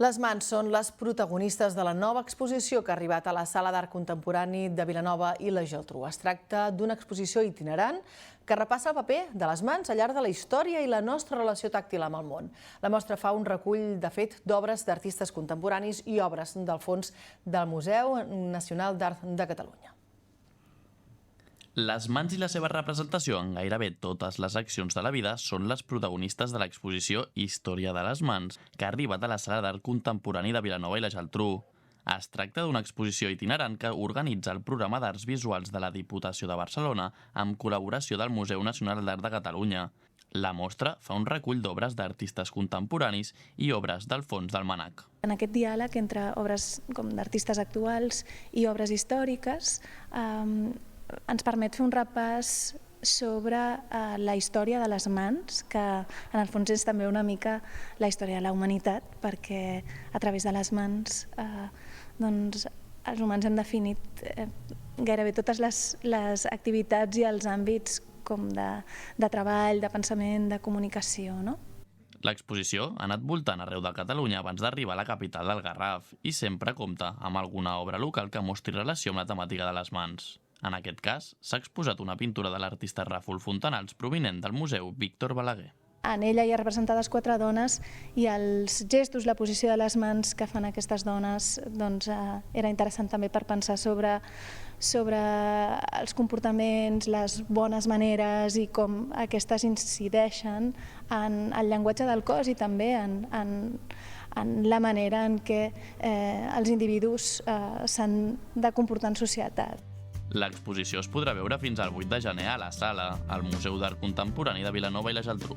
Les mans són les protagonistes de la nova exposició que ha arribat a la Sala d'Art Contemporani de Vilanova i la Geltrú. Es tracta d'una exposició itinerant que repassa el paper de les mans al llarg de la història i la nostra relació tàctil amb el món. La mostra fa un recull, de fet, d'obres d'artistes contemporanis i obres del fons del Museu Nacional d'Art de Catalunya. Les mans i la seva representació en gairebé totes les accions de la vida són les protagonistes de l'exposició Història de les mans, que ha arribat a la Sala d'Art Contemporani de Vilanova i la Geltrú. Es tracta d'una exposició itinerant que organitza el programa d'Arts Visuals de la Diputació de Barcelona amb col·laboració del Museu Nacional d'Art de Catalunya. La mostra fa un recull d'obres d'artistes contemporanis i obres del fons del MNAC. En aquest diàleg entre obres d'artistes actuals i obres històriques ens permet fer un repàs sobre la història de les mans, que en el fons és també una mica la història de la humanitat, perquè a través de les mans els humans hem definit gairebé totes les activitats i els àmbits com de treball, de pensament, de comunicació, no? L'exposició ha anat voltant arreu de Catalunya abans d'arribar a la capital del Garraf i sempre compta amb alguna obra local que mostri relació amb la temàtica de les mans. En aquest cas, s'ha exposat una pintura de l'artista Ràfol Fontanals provinent del Museu Víctor Balaguer. En ella hi ha representades 4 dones i els gestos, la posició de les mans que fan aquestes dones era interessant també per pensar sobre els comportaments, les bones maneres i com aquestes incideixen en el llenguatge del cos i també en la manera en què els individus s'han de comportar en societat. L'exposició es podrà veure fins al 8 de gener a la Sala, al Museu d'Art Contemporani de Vilanova i la Geltrú.